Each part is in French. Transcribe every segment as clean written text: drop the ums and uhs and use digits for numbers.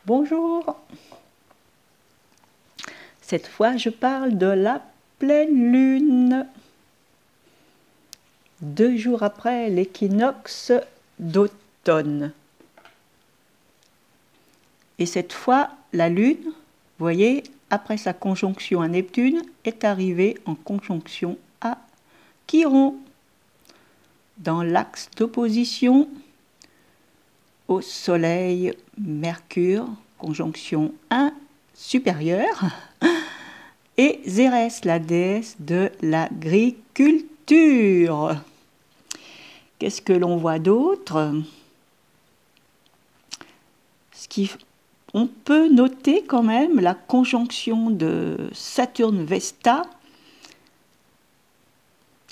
Bonjour. Cette fois, je parle de la pleine lune. 2 jours après l'équinoxe d'automne. Et cette fois, la lune, vous voyez, après sa conjonction à Neptune, est arrivée en conjonction à Chiron, dans l'axe d'opposition au Soleil, Mercure, conjonction 1 supérieure, et Zérès, la déesse de l'agriculture. Qu'est-ce que l'on voit d'autre? On peut noter quand même la conjonction de Saturne-Vesta,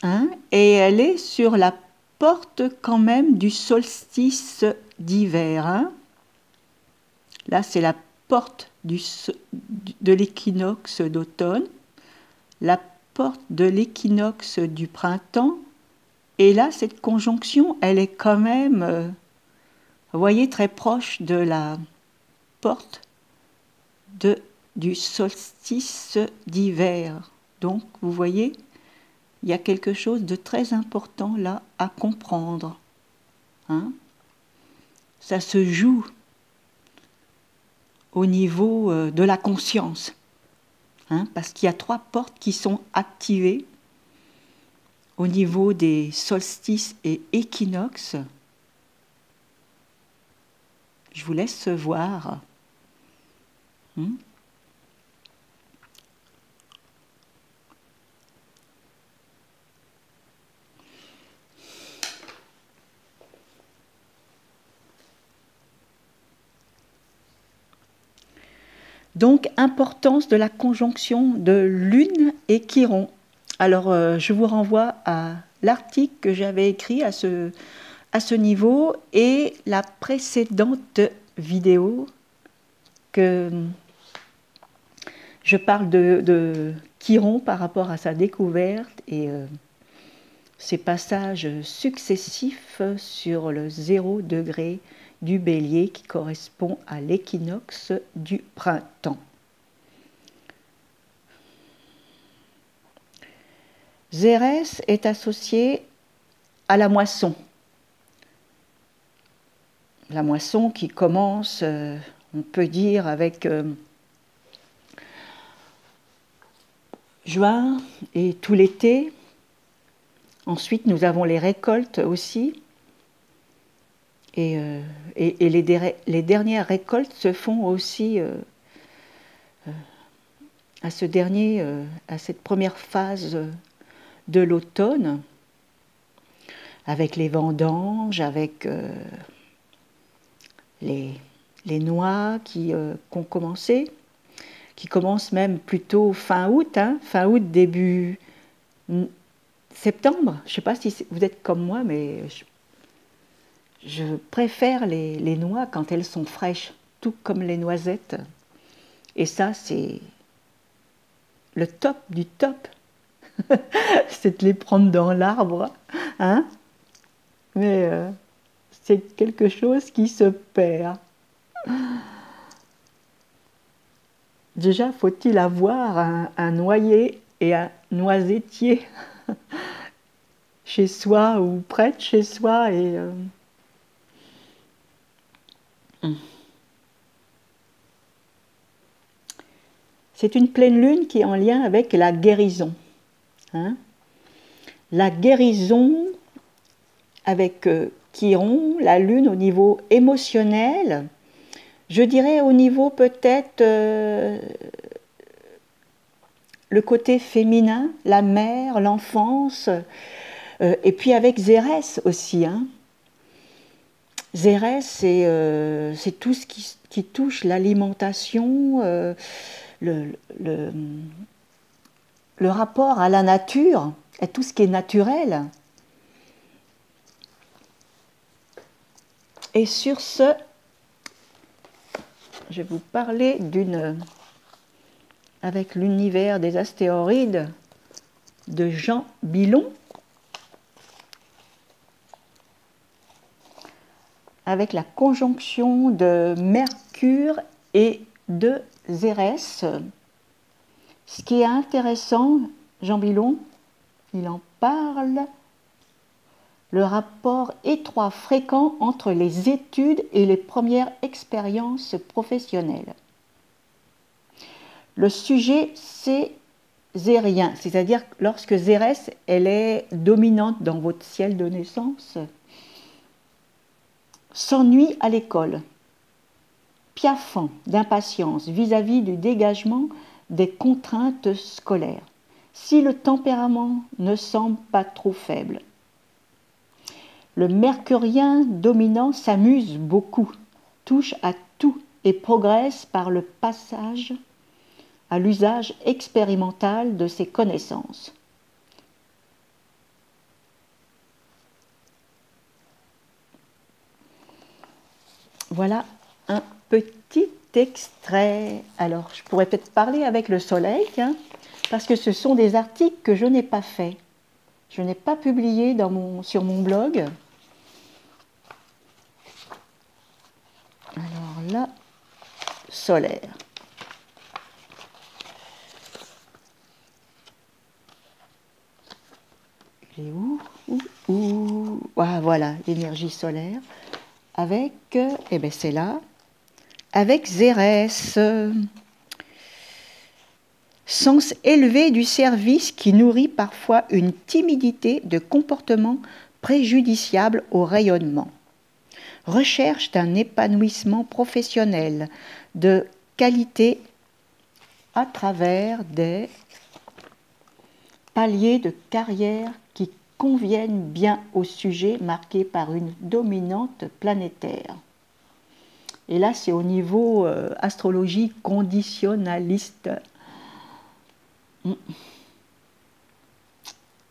et elle est sur la porte quand même du solstice d'hiver. Là, c'est la porte de l'équinoxe d'automne, la porte de l'équinoxe du printemps, et là, cette conjonction, elle est quand même, vous voyez, très proche de la porte du solstice d'hiver. Donc, vous voyez, il y a quelque chose de très important là à comprendre. Ça se joue au niveau de la conscience, parce qu'il y a 3 portes qui sont activées au niveau des solstices et équinoxes. Je vous laisse voir. Donc, importance de la conjonction de Lune et Chiron. Alors, je vous renvoie à l'article que j'avais écrit à ce niveau et la précédente vidéo que je parle de Chiron par rapport à sa découverte et ses passages successifs sur le 0 degré du Bélier qui correspond à l'équinoxe du printemps. Zérès est associé à la moisson. La moisson qui commence, on peut dire, avec juin et tout l'été. Ensuite, nous avons les récoltes aussi. Et les dernières récoltes se font aussi à cette première phase de l'automne, avec les vendanges, avec les noix qui ont commencé, qui commencent même plutôt fin août, début septembre. Je ne sais pas si vous êtes comme moi, mais je préfère les noix quand elles sont fraîches, tout comme les noisettes. Et ça, c'est le top du top. C'est de les prendre dans l'arbre. Mais c'est quelque chose qui se perd. Déjà, faut-il avoir un noyer et un noisettier chez soi ou près de chez soi et c'est une pleine lune qui est en lien avec la guérison. La guérison avec Chiron, la lune au niveau émotionnel, je dirais au niveau peut-être le côté féminin, la mère, l'enfance, et puis avec Zérès aussi. Zérès, c'est tout ce qui touche l'alimentation, le rapport à la nature, et tout ce qui est naturel. Et sur ce, je vais vous parler avec l'univers des astéroïdes de Jean Billon, avec la conjonction de Mercure et de Zérès. Ce qui est intéressant, Jean Bilon, il en parle, le rapport étroit, fréquent entre les études et les premières expériences professionnelles. Le sujet, c'est zérien, c'est-à-dire lorsque Zérès, elle est dominante dans votre ciel de naissance, s'ennuie à l'école, piaffant d'impatience vis-à-vis du dégagement des contraintes scolaires, si le tempérament ne semble pas trop faible. Le mercurien dominant s'amuse beaucoup, touche à tout et progresse par le passage à l'usage expérimental de ses connaissances. Voilà un petit extrait. Alors, je pourrais peut-être parler avec le soleil, hein, parce que ce sont des articles que je n'ai pas faits. Je n'ai pas publié sur mon blog. Alors là, solaire. Il est où Ah, voilà, l'énergie solaire. Avec, eh bien c'est là, avec Zérès. Sens élevé du service qui nourrit parfois une timidité de comportement préjudiciable au rayonnement. Recherche d'un épanouissement professionnel de qualité à travers des paliers de carrière qui conviennent bien au sujet marqué par une dominante planétaire. Et là, c'est au niveau astrologie conditionnaliste.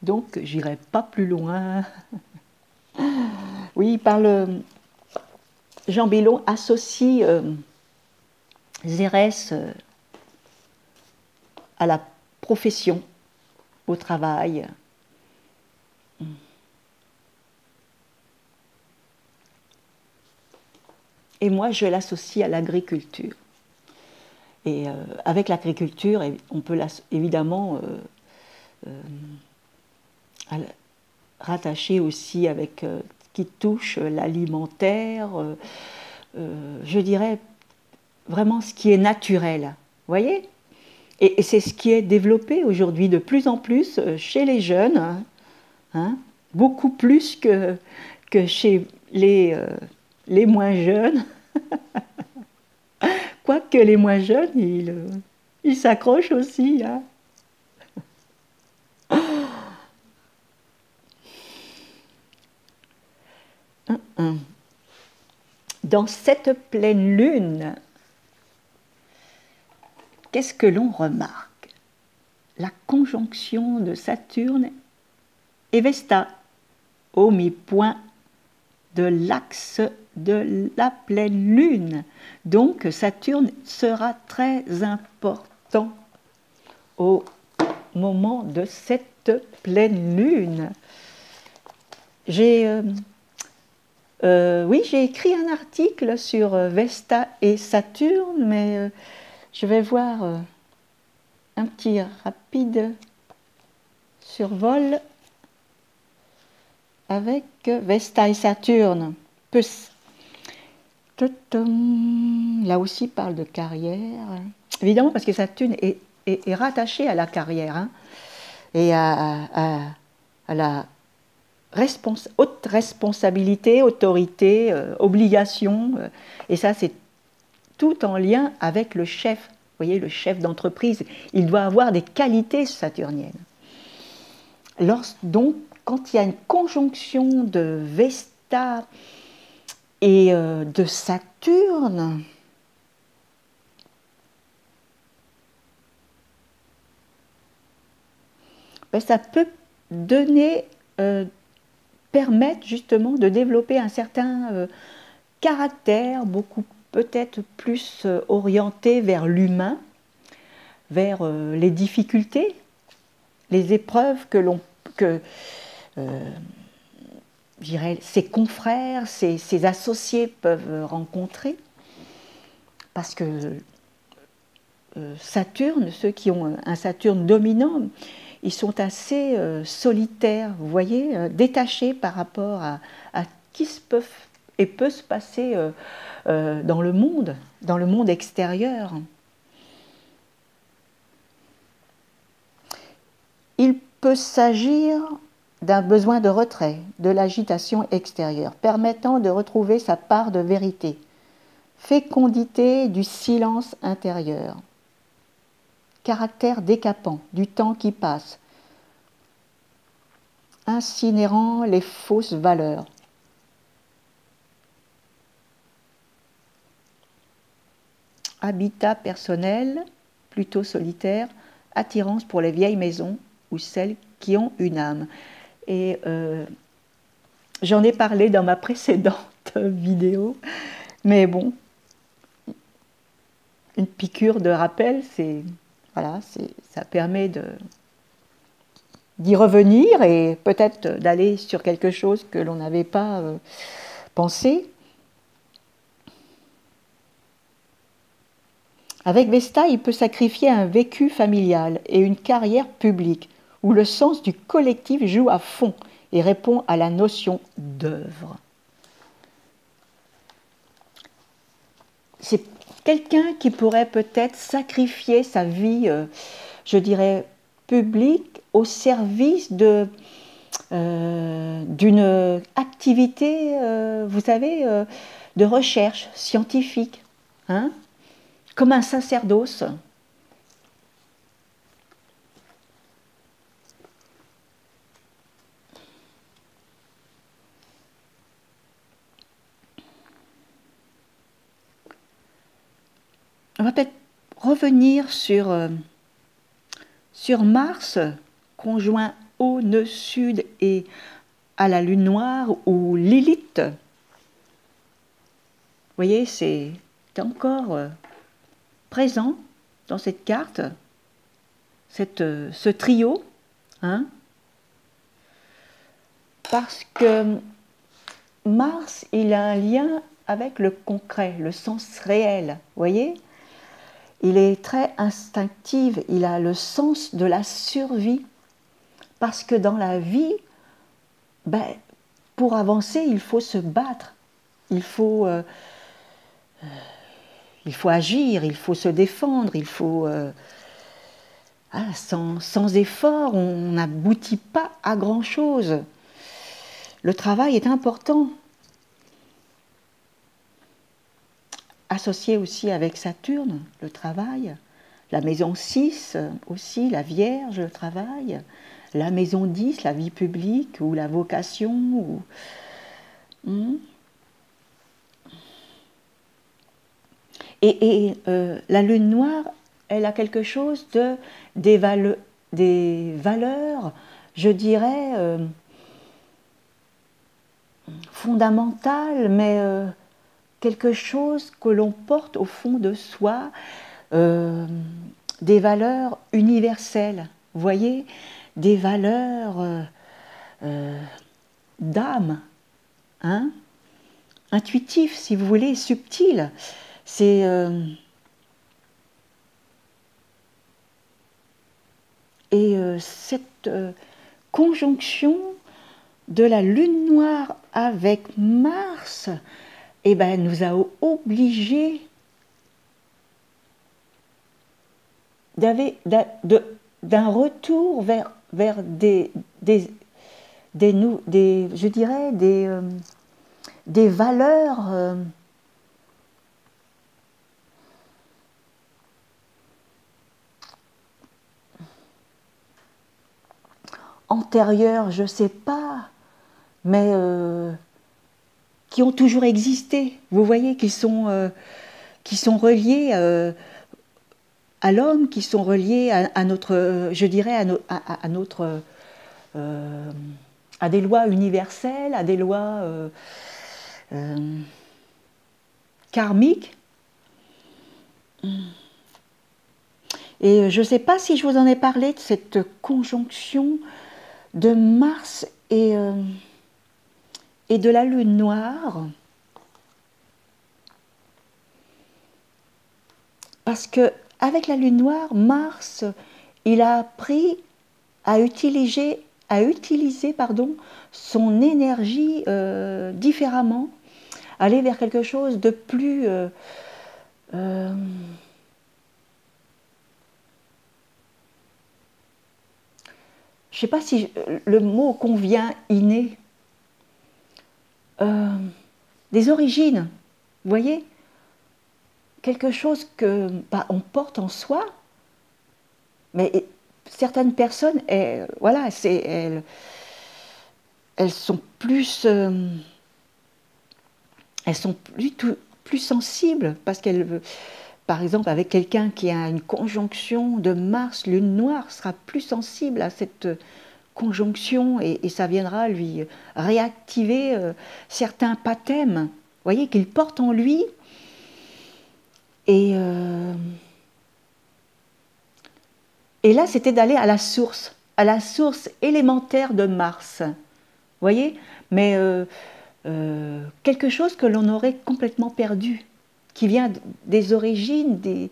Donc, j'irai pas plus loin. Oui, il parle. Jean Bilon associe Zérès à la profession, au travail. Et moi, je l'associe à l'agriculture. Et avec l'agriculture, on peut évidemment rattacher aussi avec qui touche l'alimentaire, je dirais vraiment ce qui est naturel. Vous voyez ? Et c'est ce qui est développé aujourd'hui de plus en plus chez les jeunes, hein, beaucoup plus que chez les moins jeunes. Quoique les moins jeunes, ils s'accrochent aussi. Hein. Dans cette pleine lune, qu'est-ce que l'on remarque? La conjonction de Saturne et Vesta au mi-point de l'axe de la pleine lune. Donc Saturne sera très important au moment de cette pleine lune. J'ai écrit un article sur Vesta et Saturne, mais je vais voir un petit rapide survol avec Vesta et Saturne. Là aussi parle de carrière. Évidemment parce que Saturne est rattaché à la carrière, hein, et à la haute responsabilité, autorité, obligation. Et ça, c'est tout en lien avec le chef. Vous voyez, le chef d'entreprise, il doit avoir des qualités saturniennes. Donc, quand il y a une conjonction de Vesta et de Saturne, ben, ça peut permettre justement de développer un certain caractère, beaucoup peut-être plus orienté vers l'humain, vers les difficultés, les épreuves que je dirais, ses confrères, ses associés peuvent rencontrer. parce que Saturne, ceux qui ont un Saturne dominant, ils sont assez solitaires, vous voyez, détachés par rapport à qui peut se passer dans le monde extérieur. Il peut s'agir d'un besoin de retrait, de l'agitation extérieure, permettant de retrouver sa part de vérité, fécondité du silence intérieur, caractère décapant du temps qui passe, incinérant les fausses valeurs. Habitat personnel, plutôt solitaire, attirance pour les vieilles maisons ou celles qui ont une âme. Et j'en ai parlé dans ma précédente vidéo, mais bon, une piqûre de rappel, ça permet d'y revenir et peut-être d'aller sur quelque chose que l'on n'avait pas pensé. Avec Vesta, il peut sacrifier un vécu familial et une carrière publique, où le sens du collectif joue à fond et répond à la notion d'œuvre. C'est quelqu'un qui pourrait peut-être sacrifier sa vie, je dirais, publique au service d'une activité, vous savez, de recherche scientifique, hein, comme un sacerdoce. On va peut-être revenir sur Mars, conjoint au nœud sud et à la lune noire ou Lilith. Vous voyez, c'est encore présent dans cette carte, ce trio, hein, parce que Mars, il a un lien avec le concret, le sens réel, vous voyez. Il est très instinctif, il a le sens de la survie, parce que dans la vie, pour avancer, il faut se battre, il faut agir, il faut se défendre, il faut... sans effort, on n'aboutit pas à grand-chose. Le travail est important. Associé aussi avec Saturne, le travail. La maison 6 aussi, la Vierge, le travail. La maison 10, la vie publique ou la vocation. La lune noire, elle a quelque chose des valeurs, je dirais, fondamentales, mais quelque chose que l'on porte au fond de soi, des valeurs universelles, vous voyez, des valeurs d'âme, hein, intuitif, si vous voulez, subtil. C'est cette conjonction de la lune noire avec Mars, nous a obligés d'un retour vers je dirais, des valeurs antérieures, je ne sais pas, mais qui ont toujours existé, vous voyez, qui sont reliés à l'homme, qui sont reliés à notre, je dirais, à notre, à des lois universelles, à des lois karmiques. Et je ne sais pas si je vous en ai parlé de cette conjonction de Mars et de la lune noire. parce que avec la lune noire, Mars, il a appris à utiliser, pardon, son énergie différemment, aller vers quelque chose de plus... je ne sais pas si le mot convient, inné, des origines, vous voyez, quelque chose que on porte en soi, mais certaines personnes, voilà, elles sont plus, plus sensibles parce qu'elles, par exemple, avec quelqu'un qui a une conjonction de Mars, lune noire, sera plus sensible à cette conjonction et ça viendra lui réactiver certains pathèmes, vous voyez, qu'il porte en lui. Et là, c'était d'aller à la source élémentaire de Mars, vous voyez, mais quelque chose que l'on aurait complètement perdu, qui vient des origines, de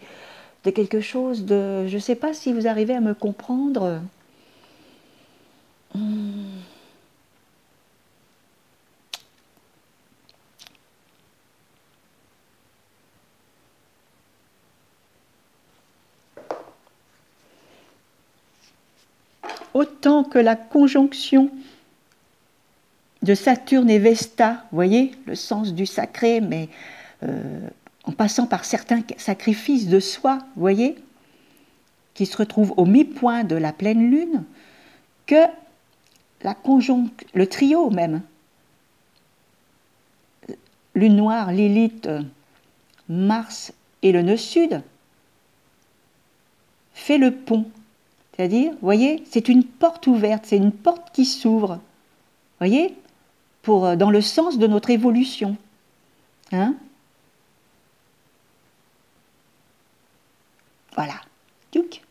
quelque chose de... Je ne sais pas si vous arrivez à me comprendre. Autant que la conjonction de Saturne et Vesta, vous voyez, le sens du sacré, mais en passant par certains sacrifices de soi, vous voyez, qui se retrouvent au mi-point de la pleine lune, que le trio même, lune noire, Lilith, Mars et le nœud sud, fait le pont. C'est-à-dire, vous voyez, c'est une porte ouverte, c'est une porte qui s'ouvre, vous voyez, dans le sens de notre évolution. Hein? Voilà. Tchouk.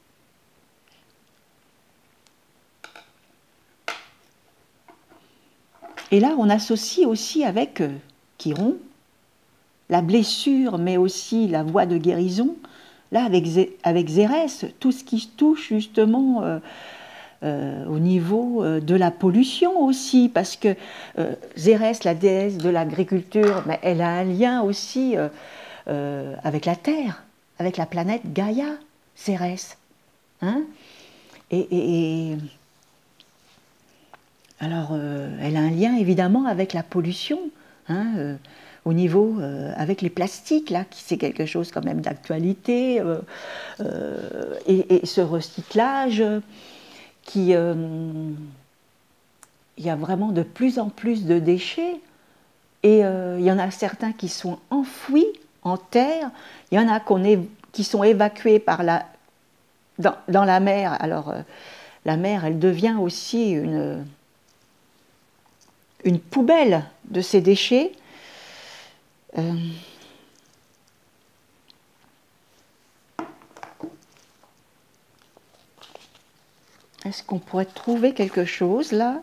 Et là, on associe aussi avec Chiron la blessure, mais aussi la voie de guérison. Là, avec Zérès, tout ce qui touche justement au niveau de la pollution aussi, parce que Zérès, la déesse de l'agriculture, mais elle a un lien aussi avec la Terre, avec la planète Gaïa, Zérès. Hein? Alors, elle a un lien évidemment avec la pollution, hein, au niveau avec les plastiques, là, qui c'est quelque chose quand même d'actualité, et ce recyclage, il y a vraiment de plus en plus de déchets, et il y en a certains qui sont enfouis en terre, il y en a qui sont évacués dans la mer. Alors, la mer, elle devient aussi une poubelle de ces déchets. Est-ce qu'on pourrait trouver quelque chose là?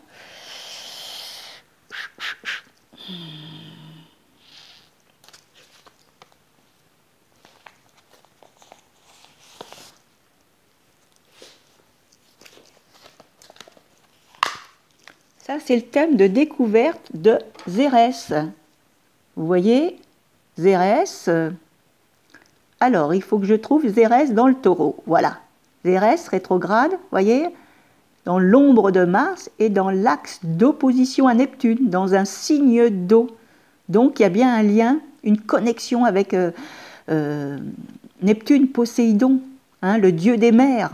Ça, c'est le thème de découverte de Zérès. Vous voyez, Zérès. Alors, il faut que je trouve Zérès dans le Taureau. Voilà. Zérès rétrograde, vous voyez, dans l'ombre de Mars et dans l'axe d'opposition à Neptune, dans un signe d'eau. Donc, il y a bien un lien, une connexion avec Neptune, Poséidon, hein, le dieu des mers,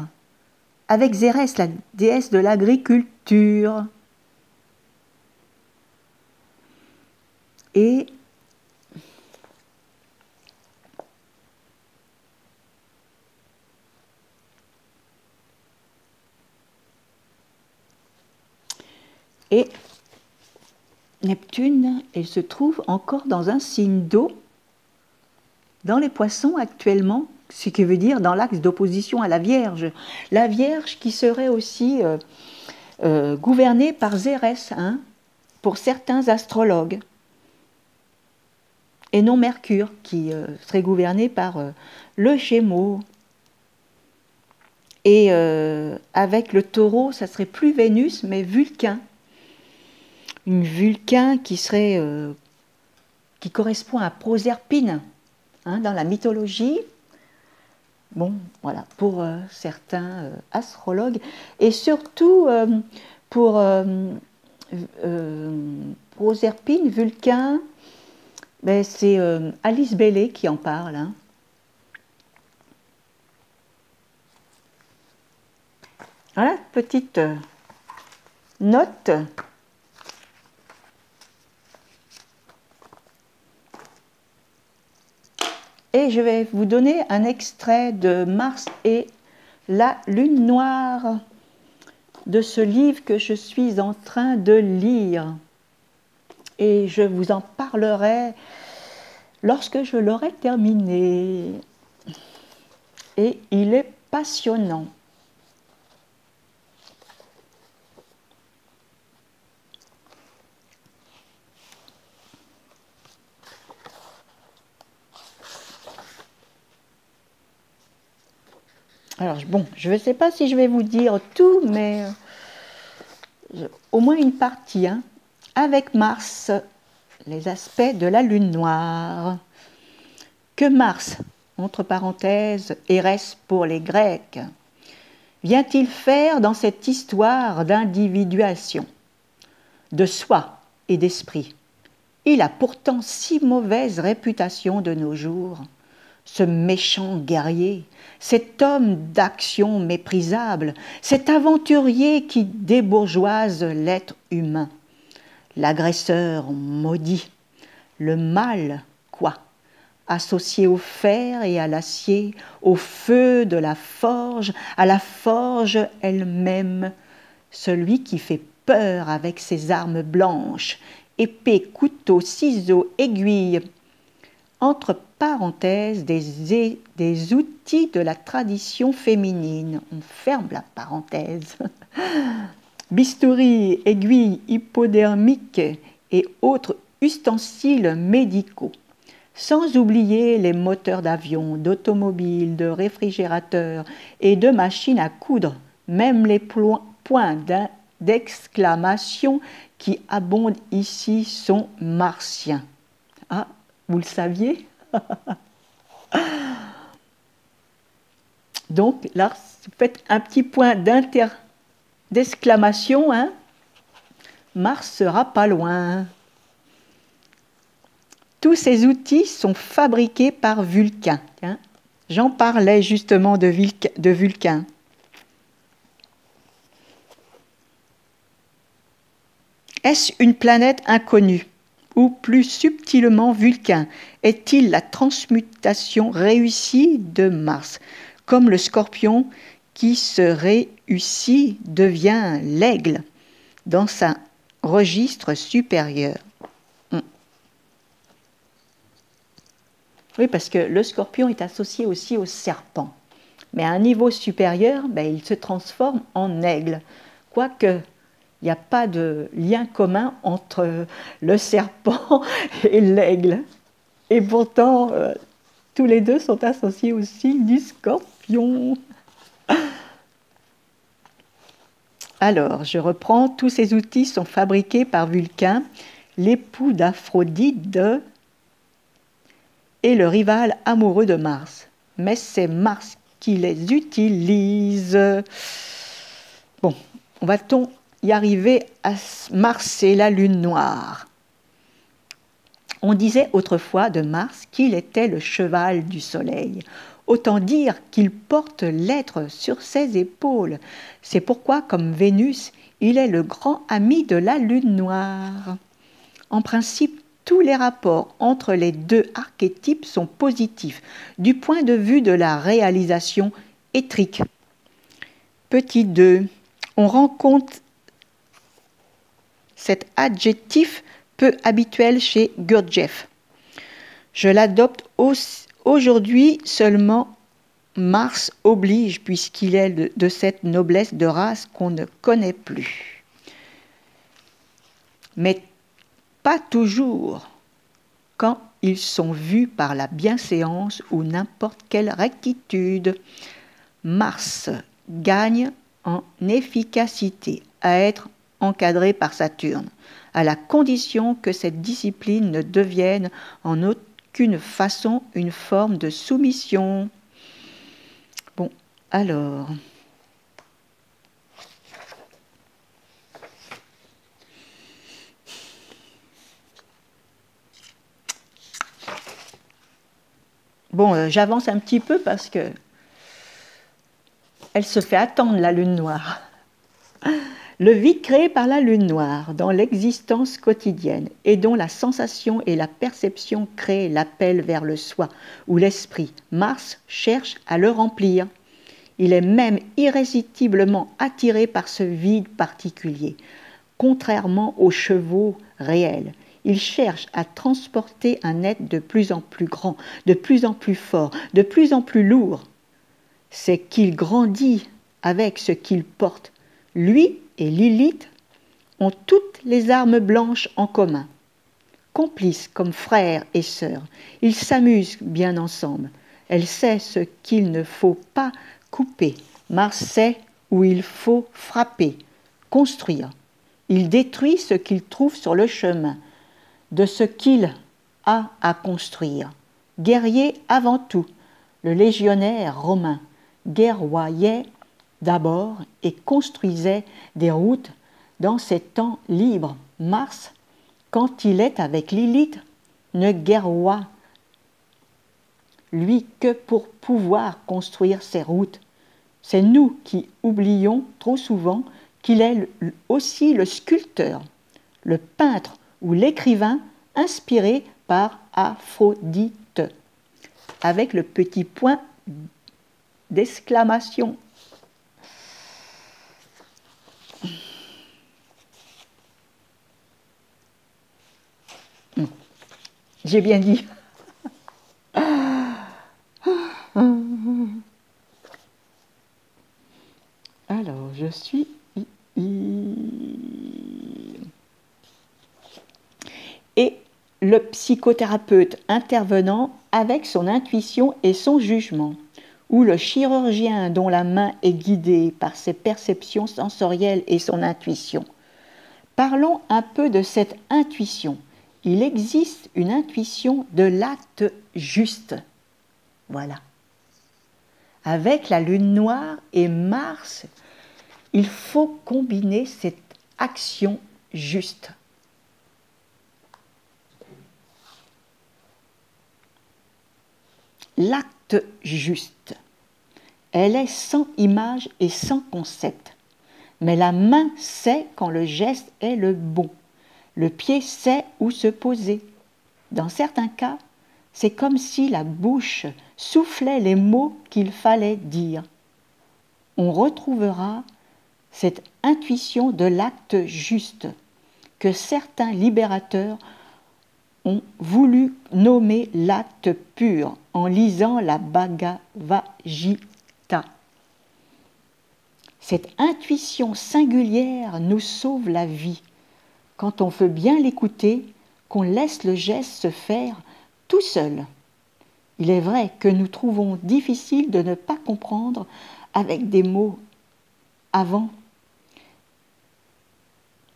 avec Zérès, la déesse de l'agriculture. Et Neptune, elle se trouve encore dans un signe d'eau, dans les poissons actuellement, ce qui veut dire dans l'axe d'opposition à la Vierge. La Vierge qui serait aussi gouvernée par Zérès, hein, pour certains astrologues. et non Mercure, qui serait gouverné par le Gémeaux. Et avec le Taureau, ça serait plus Vénus, mais Vulcain. Une Vulcain qui serait qui correspond à Proserpine hein, dans la mythologie. Bon, voilà, pour certains astrologues. Et surtout pour Proserpine, Vulcain, ben, c'est Alice Bailey qui en parle. Hein. Voilà, petite note. Et je vais vous donner un extrait de Mars et la Lune noire de ce livre que je suis en train de lire. Et je vous en parlerai lorsque je l'aurai terminé. Et il est passionnant. Alors, bon, je ne sais pas si je vais vous dire tout, mais au moins une partie. Hein. Avec Mars, les aspects de la Lune noire. Que Mars, entre parenthèses, Érès pour les Grecs, vient-il faire dans cette histoire d'individuation, de soi et d'esprit? Il a pourtant si mauvaise réputation de nos jours. Ce méchant guerrier, cet homme d'action méprisable, cet aventurier qui débourgeoise l'être humain, l'agresseur maudit, le mal, quoi, associé au fer et à l'acier, au feu de la forge, à la forge elle-même, celui qui fait peur avec ses armes blanches, épée, couteau, ciseaux, aiguilles, entre parenthèses, des outils de la tradition féminine. On ferme la parenthèse. Bistouri, aiguilles hypodermiques et autres ustensiles médicaux. Sans oublier les moteurs d'avion, d'automobiles, de réfrigérateurs et de machines à coudre, même les points d'exclamation qui abondent ici sont martiens. Ah, vous le saviez? Donc là, faites un petit point d'exclamation. Hein. Mars sera pas loin. Tous ces outils sont fabriqués par Vulcain. Hein. J'en parlais justement de Vulcain. Est-ce une planète inconnue? Ou plus subtilement Vulcain, est-il la transmutation réussie de Mars? Comme le scorpion qui se réussit devient l'aigle dans sa registre supérieur. Oui, parce que le scorpion est associé aussi au serpent. Mais à un niveau supérieur, ben, il se transforme en aigle. Quoique, il n'y a pas de lien commun entre le serpent et l'aigle. Et pourtant, tous les deux sont associés au signe du scorpion. Alors, je reprends. Tous ces outils sont fabriqués par Vulcain, l'époux d'Aphrodite et le rival amoureux de Mars. Mais c'est Mars qui les utilise. Bon, va-t-on y arriver à Mars et la Lune noire? On disait autrefois de Mars qu'il était le cheval du Soleil. Autant dire qu'il porte l'être sur ses épaules. C'est pourquoi, comme Vénus, il est le grand ami de la Lune noire. En principe, tous les rapports entre les deux archétypes sont positifs du point de vue de la réalisation étrique. Petit 2. On rencontre cet adjectif peu habituel chez Gurdjieff. Je l'adopte aujourd'hui seulement. Mars oblige, puisqu'il est de cette noblesse de race qu'on ne connaît plus. Mais pas toujours. Quand ils sont vus par la bienséance ou n'importe quelle rectitude. Mars gagne en efficacité à être encadré par Saturne, à la condition que cette discipline ne devienne en aucune façon une forme de soumission. Bon, alors... Bon, j'avance un petit peu parce que elle se fait attendre, la lune noire. Le vide créé par la lune noire dans l'existence quotidienne et dont la sensation et la perception créent l'appel vers le soi ou l'esprit, Mars cherche à le remplir. Il est même irrésistiblement attiré par ce vide particulier. Contrairement aux chevaux réels, il cherche à transporter un être de plus en plus grand, de plus en plus fort, de plus en plus lourd. C'est qu'il grandit avec ce qu'il porte. Lui et Lilith ont toutes les armes blanches en commun. Complices comme frères et sœurs, ils s'amusent bien ensemble. Elle sait ce qu'il ne faut pas couper. Mars sait où il faut frapper, construire. Il détruit ce qu'il trouve sur le chemin de ce qu'il a à construire. Guerrier avant tout, le légionnaire romain guerroyait d'abord et construisait des routes dans ses temps libres. Mars, quand il est avec Lilith, ne guerroie lui que pour pouvoir construire ses routes. C'est nous qui oublions trop souvent qu'il est aussi le sculpteur, le peintre ou l'écrivain inspiré par Aphrodite, avec le petit point d'exclamation. J'ai bien dit. Alors, je suis... Et le psychothérapeute intervenant avec son intuition et son jugement, ou le chirurgien dont la main est guidée par ses perceptions sensorielles et son intuition. Parlons un peu de cette intuition. Il existe une intuition de l'acte juste. Voilà. Avec la lune noire et Mars, il faut combiner cette action juste. L'acte juste. Elle est sans image et sans concept. Mais la main sait quand le geste est le bon. Le pied sait où se poser. Dans certains cas, c'est comme si la bouche soufflait les mots qu'il fallait dire. On retrouvera cette intuition de l'acte juste que certains libérateurs ont voulu nommer l'acte pur en lisant la Bhagavad Gita. Cette intuition singulière nous sauve la vie quand on veut bien l'écouter, qu'on laisse le geste se faire tout seul. Il est vrai que nous trouvons difficile de ne pas comprendre avec des mots avant.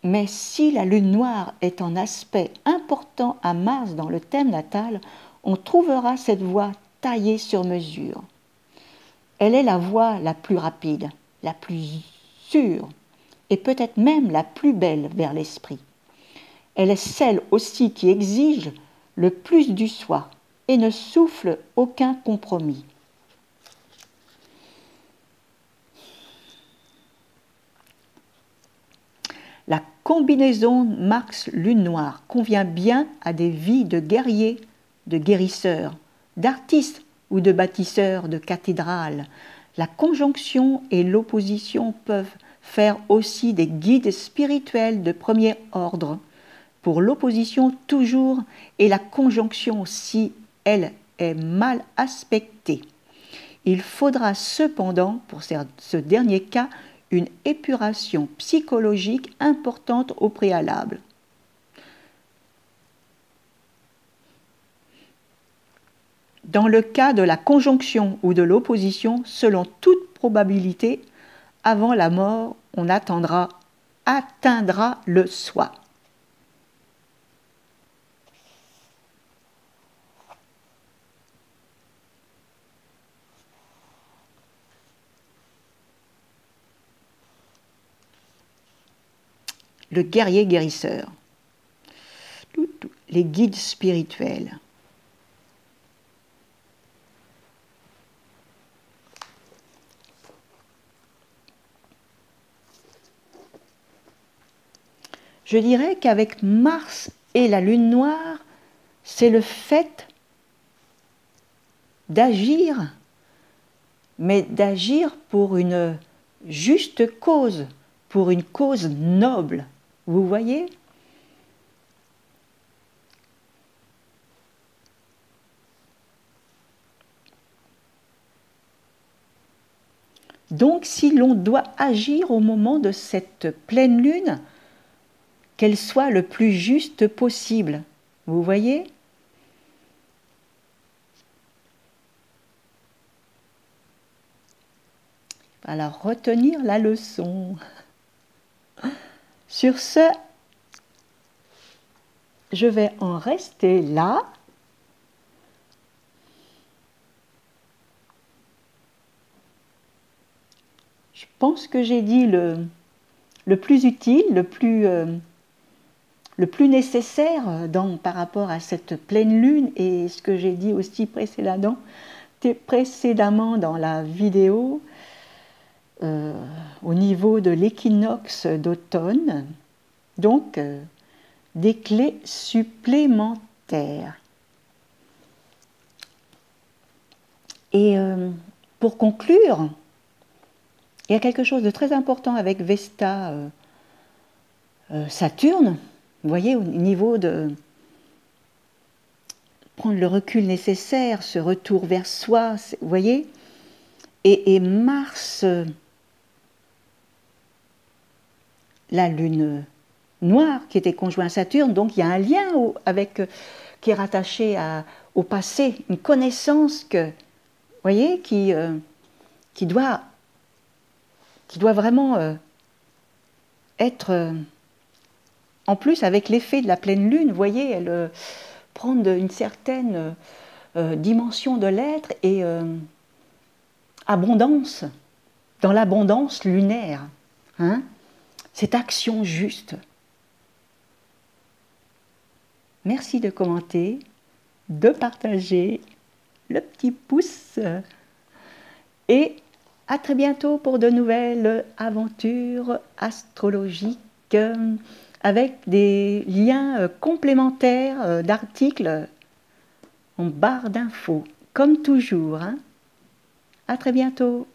Mais si la lune noire est en aspect important à Mars dans le thème natal, on trouvera cette voie taillée sur mesure. Elle est la voie la plus rapide, la plus sûre et peut-être même la plus belle vers l'esprit. Elle est celle aussi qui exige le plus du soi et ne souffle aucun compromis. La combinaison Mars-Lune noire convient bien à des vies de guerriers, de guérisseurs, d'artistes ou de bâtisseurs de cathédrales. La conjonction et l'opposition peuvent faire aussi des guides spirituels de premier ordre. Pour l'opposition toujours et la conjonction si elle est mal aspectée. Il faudra cependant, pour ce dernier cas, une épuration psychologique importante au préalable. Dans le cas de la conjonction ou de l'opposition, selon toute probabilité, avant la mort, on atteindra le soi. Le guerrier guérisseur. Les guides spirituels. Je dirais qu'avec Mars et la Lune noire, c'est le fait d'agir, mais d'agir pour une juste cause, pour une cause noble. Vous voyez ? Donc, si l'on doit agir au moment de cette pleine lune, qu'elle soit le plus juste possible. Vous voyez ? Alors, retenir la leçon. Sur ce, je vais en rester là. Je pense que j'ai dit le plus utile, le plus nécessaire par rapport à cette pleine lune et ce que j'ai dit aussi précédemment dans la vidéo au niveau de l'équinoxe d'automne. Donc, des clés supplémentaires. Et pour conclure, il y a quelque chose de très important avec Vesta Saturne, vous voyez, au niveau de prendre le recul nécessaire, ce retour vers soi, vous voyez, et Mars, la Lune noire qui était conjoint à Saturne, donc il y a un lien qui est rattaché au passé, une connaissance que, vous voyez, qui doit vraiment être, en plus avec l'effet de la pleine lune, vous voyez, elle prend une certaine dimension de l'être et abondance, dans l'abondance lunaire, hein, cette action juste. Merci de commenter, de partager, le petit pouce et à très bientôt pour de nouvelles aventures astrologiques avec des liens complémentaires d'articles en barre d'infos, comme toujours. Hein. À très bientôt.